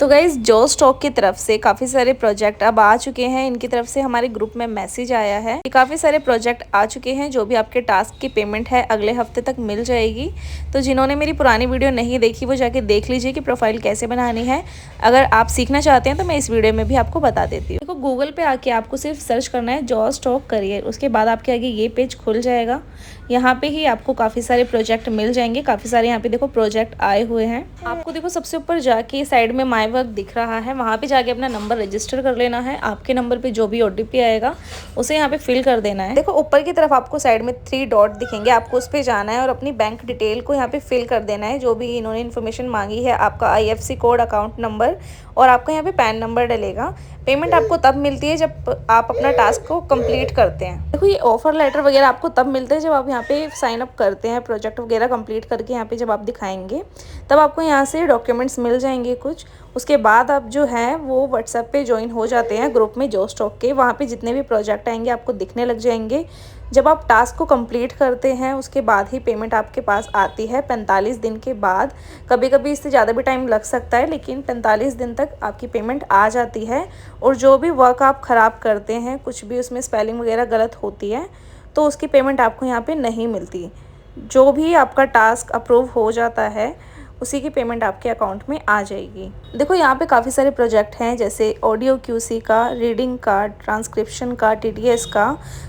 तो गाइज़ जो स्टॉक की तरफ से काफ़ी सारे प्रोजेक्ट अब आ चुके हैं। इनकी तरफ से हमारे ग्रुप में मैसेज आया है कि काफ़ी सारे प्रोजेक्ट आ चुके हैं। जो भी आपके टास्क की पेमेंट है अगले हफ्ते तक मिल जाएगी। तो जिन्होंने मेरी पुरानी वीडियो नहीं देखी वो जाके देख लीजिए कि प्रोफाइल कैसे बनानी है। अगर आप सीखना चाहते हैं तो मैं इस वीडियो में भी आपको बता देती हूँ। देखो गूगल पे आके आपको सिर्फ सर्च करना है जॉब स्टॉक करियर। उसके बाद आपके आगे ये पेज खुल जाएगा। यहाँ पे ही आपको काफ़ी सारे प्रोजेक्ट मिल जाएंगे। काफ़ी सारे यहाँ पे देखो प्रोजेक्ट आए हुए हैं। आपको देखो सबसे ऊपर जाके साइड में माई वर्क दिख रहा है, वहाँ पे जाके अपना नंबर रजिस्टर कर लेना है। आपके नंबर पे जो भी OTP आएगा उसे यहाँ पे फिल कर देना है। देखो ऊपर की तरफ आपको साइड में 3 डॉट दिखेंगे, आपको उस पर जाना है और अपनी बैंक डिटेल को यहाँ पे फिल कर देना है। जो भी इन्होंने इन्फॉर्मेशन मांगी है, आपका IFSC कोड, अकाउंट नंबर और आपका यहाँ पे पैन नंबर डलेगा। पेमेंट आपको तब मिलती है जब आप अपना टास्क को कंप्लीट करते हैं। देखो ये ऑफर लेटर वगैरह आपको तब मिलते हैं जब आप यहाँ पे साइन अप करते हैं, प्रोजेक्ट वगैरह कंप्लीट करके यहाँ पे जब आप दिखाएंगे तब आपको यहाँ से डॉक्यूमेंट्स मिल जाएंगे कुछ। उसके बाद आप जो है वो व्हाट्सएप पे ज्वाइन हो जाते हैं ग्रुप में जो स्टॉक के। वहाँ पे जितने भी प्रोजेक्ट आएंगे आपको दिखने लग जाएंगे। जब आप टास्क को कंप्लीट करते हैं उसके बाद ही पेमेंट आपके पास आती है 45 दिन के बाद। कभी कभी इससे ज़्यादा भी टाइम लग सकता है, लेकिन 45 दिन तक आपकी पेमेंट आ जाती है। और जो भी वर्क आप ख़राब करते हैं, कुछ भी उसमें स्पेलिंग वगैरह गलत होती है तो उसकी पेमेंट आपको यहाँ पे नहीं मिलती। जो भी आपका टास्क अप्रूव हो जाता है उसी की पेमेंट आपके अकाउंट में आ जाएगी। देखो यहाँ पे काफ़ी सारे प्रोजेक्ट हैं, जैसे ऑडियो QC का, रीडिंग का, ट्रांसक्रिप्शन का, TTS का।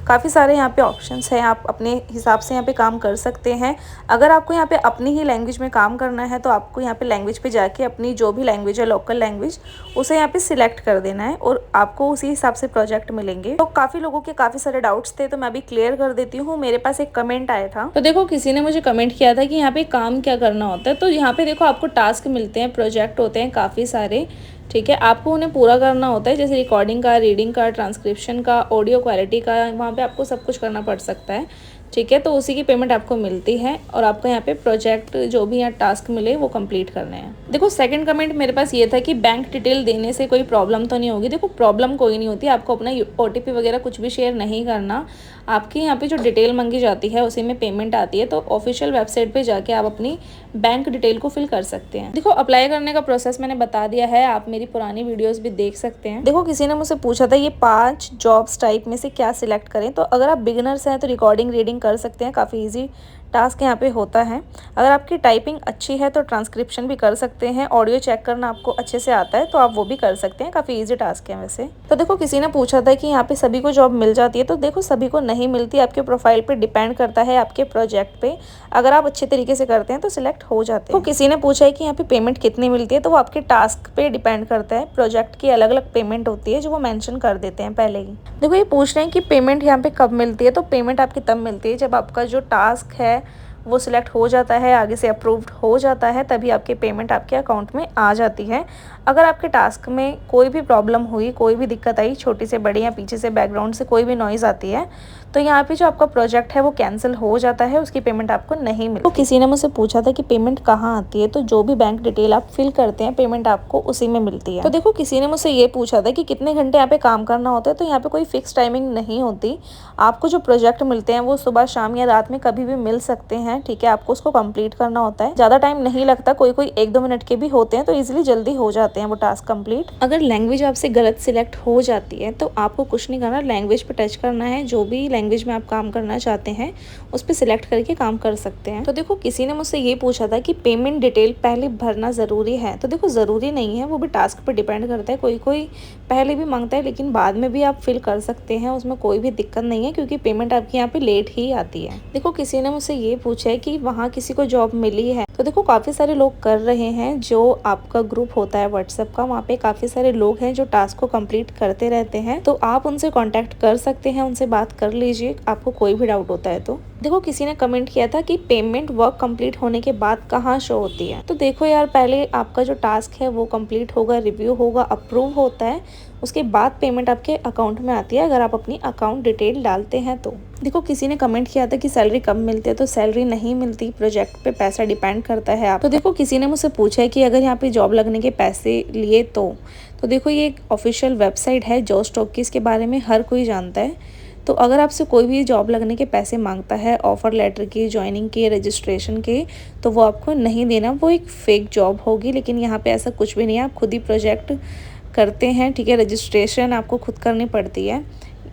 काफ़ी सारे यहाँ पे ऑप्शंस हैं, आप अपने हिसाब से यहाँ पे काम कर सकते हैं। अगर आपको यहाँ पे अपनी ही लैंग्वेज में काम करना है तो आपको यहाँ पे लैंग्वेज पे जाके अपनी जो भी लैंग्वेज है, लोकल लैंग्वेज, उसे यहाँ पे सिलेक्ट कर देना है और आपको उसी हिसाब से प्रोजेक्ट मिलेंगे। तो काफ़ी लोगों के काफ़ी सारे डाउट्स थे तो मैं अभी क्लियर कर देती हूँ। मेरे पास एक कमेंट आया था, तो देखो किसी ने मुझे कमेंट किया था कि यहाँ पे काम क्या करना होता है। तो यहाँ पे देखो आपको टास्क मिलते हैं, प्रोजेक्ट होते हैं काफ़ी सारे, ठीक है। आपको उन्हें पूरा करना होता है, जैसे रिकॉर्डिंग का, रीडिंग का, ट्रांसक्रिप्शन का, ऑडियो क्वालिटी का, वहाँ पे आपको सब कुछ करना पड़ सकता है, ठीक है। तो उसी की पेमेंट आपको मिलती है और आपको यहाँ पे प्रोजेक्ट जो भी यहाँ टास्क मिले वो कंप्लीट करने हैं। देखो सेकंड कमेंट मेरे पास ये था कि बैंक डिटेल देने से कोई प्रॉब्लम तो नहीं होगी। देखो प्रॉब्लम कोई नहीं होती, आपको अपना OTP वगैरह कुछ भी शेयर नहीं करना। आपकी यहाँ पे जो डिटेल मांगी जाती है उसी में पेमेंट आती है। तो ऑफिशियल वेबसाइट पे जाके आप अपनी बैंक डिटेल को फिल कर सकते हैं। देखो अप्लाई करने का प्रोसेस मैंने बता दिया है, आप मेरी पुरानी वीडियोस भी देख सकते हैं। देखो किसी ने मुझसे पूछा था ये 5 जॉब्स टाइप में से क्या सिलेक्ट करें। तो अगर आप बिगिनर्स हैं तो रिकॉर्डिंग, रीडिंग कर सकते हैं, काफ़ी ईजी टास्क यहाँ पे होता है। अगर आपकी टाइपिंग अच्छी है तो ट्रांसक्रिप्शन भी कर सकते हैं। ऑडियो चेक करना आपको अच्छे से आता है तो आप वो भी कर सकते हैं, काफ़ी इजी टास्क है वैसे। तो देखो किसी ने पूछा था कि यहाँ पे सभी को जॉब मिल जाती है। तो देखो सभी को नहीं मिलती, आपके प्रोफाइल पे डिपेंड करता है, आपके प्रोजेक्ट पे। अगर आप अच्छे तरीके से करते हैं तो सिलेक्ट हो जाते हैं। तो किसी ने पूछा है कि यहाँ पे पेमेंट कितनी मिलती है। तो वो आपके टास्क पे डिपेंड करता है, प्रोजेक्ट की अलग अलग पेमेंट होती है जो वो मेंशन कर देते हैं पहले ही। देखो ये पूछ रहे हैं कि पेमेंट यहाँ पे कब मिलती है। तो पेमेंट आपकी तब मिलती है जब आपका जो टास्क है वो सिलेक्ट हो जाता है, आगे से अप्रूव्ड हो जाता है, तभी आपकी पेमेंट आपके अकाउंट में आ जाती है। अगर आपके टास्क में कोई भी प्रॉब्लम हुई, कोई भी दिक्कत आई, छोटी से बड़ी या पीछे से बैकग्राउंड से कोई भी नॉइज़ आती है, तो यहाँ पे जो आपका प्रोजेक्ट है वो कैंसिल हो जाता है, उसकी पेमेंट आपको नहीं मिलती। तो किसी ने मुझसे पूछा था कि पेमेंट कहाँ आती है। तो जो भी बैंक डिटेल आप फिल करते हैं पेमेंट आपको उसी में मिलती है। तो देखो किसी ने मुझसे ये पूछा था कि कितने घंटे यहाँ पे काम करना होता है। तो यहाँ पे कोई फिक्स टाइमिंग नहीं होती। आपको जो प्रोजेक्ट मिलते हैं वो सुबह, शाम या रात में कभी भी मिल सकते हैं, ठीक है। आपको उसको कंप्लीट करना होता है, ज़्यादा टाइम नहीं लगता, कोई 1-2 मिनट के भी होते हैं तो ईजिली जल्दी हो जाते हैं वो टास्क कंप्लीट। अगर लैंग्वेज आपसे गलत सिलेक्ट हो जाती है तो आपको कुछ नहीं करना, लैंग्वेज पे टच करना है। जो भी लैंग्वेज में आप काम करना चाहते हैं उस पर सिलेक्ट करके काम कर सकते हैं। तो देखो किसी ने मुझसे ये पूछा था कि पेमेंट डिटेल पहले भरना ज़रूरी है। तो देखो ज़रूरी नहीं है, वो भी टास्क पर डिपेंड करता है। कोई पहले भी मांगता है लेकिन बाद में भी आप फिल कर सकते हैं, उसमें कोई भी दिक्कत नहीं है, क्योंकि पेमेंट आपकी यहाँ पे लेट ही आती है। देखो किसी ने मुझसे ये पूछा है कि वहाँ किसी को जॉब मिली है। तो देखो काफ़ी सारे लोग कर रहे हैं। जो आपका ग्रुप होता है व्हाट्सएप का, वहाँ पे काफ़ी सारे लोग हैं जो टास्क को कंप्लीट करते रहते हैं। तो आप उनसे कांटेक्ट कर सकते हैं, उनसे बात कर लीजिए आपको कोई भी डाउट होता है तो। देखो किसी ने कमेंट किया था कि पेमेंट वर्क कंप्लीट होने के बाद कहाँ शो होती है। तो देखो यार, पहले आपका जो टास्क है वो कंप्लीट होगा, रिव्यू होगा, अप्रूव होता है, उसके बाद पेमेंट आपके अकाउंट में आती है अगर आप अपनी अकाउंट डिटेल डालते हैं तो। देखो किसी ने कमेंट किया था कि सैलरी कब मिलती है। तो सैलरी नहीं मिलती, प्रोजेक्ट पे पैसा डिपेंड करता है आप। तो देखो किसी ने मुझसे पूछा है कि अगर यहाँ पे जॉब लगने के पैसे लिए तो देखो ये एक ऑफिशियल वेबसाइट है जॉब स्टॉक की, इसके बारे में हर कोई जानता है। तो अगर आपसे कोई भी जॉब लगने के पैसे मांगता है, ऑफ़र लेटर के, जॉइनिंग के, रजिस्ट्रेशन के, तो वो आपको नहीं देना, वो एक फ़ेक जॉब होगी। लेकिन यहाँ पे ऐसा कुछ भी नहीं है, आप खुद ही प्रोजेक्ट करते हैं, ठीक है। रजिस्ट्रेशन आपको खुद करनी पड़ती है।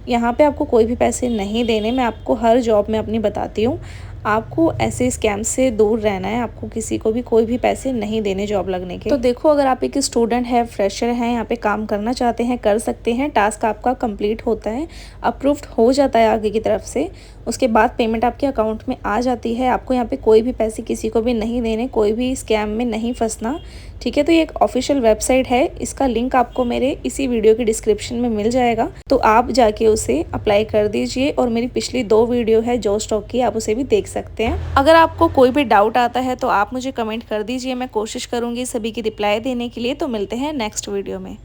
यहाँ पे आपको कोई भी पैसे नहीं देने। मैं आपको हर जॉब में अपनी बताती हूँ, आपको ऐसे स्कैम से दूर रहना है। आपको किसी को भी कोई भी पैसे नहीं देने जॉब लगने के। तो देखो, अगर आप एक स्टूडेंट है, फ्रेशर हैं, यहाँ पे काम करना चाहते हैं, कर सकते हैं। टास्क आपका कंप्लीट होता है, अप्रूव्ड हो जाता है आगे की तरफ से, उसके बाद पेमेंट आपके अकाउंट में आ जाती है। आपको यहाँ पे कोई भी पैसे किसी को भी नहीं देने, कोई भी स्कैम में नहीं फंसना, ठीक है। तो ये एक ऑफिशियल वेबसाइट है, इसका लिंक आपको मेरे इसी वीडियो के डिस्क्रिप्शन में मिल जाएगा, तो आप जाके उसे अप्लाई कर दीजिए। और मेरी पिछली 2 वीडियो है जो स्टॉक की, आप उसे भी देख सकते हैं। अगर आपको कोई भी डाउट आता है तो आप मुझे कमेंट कर दीजिए, मैं कोशिश करूँगी सभी की रिप्लाई देने के लिए। तो मिलते हैं नेक्स्ट वीडियो में।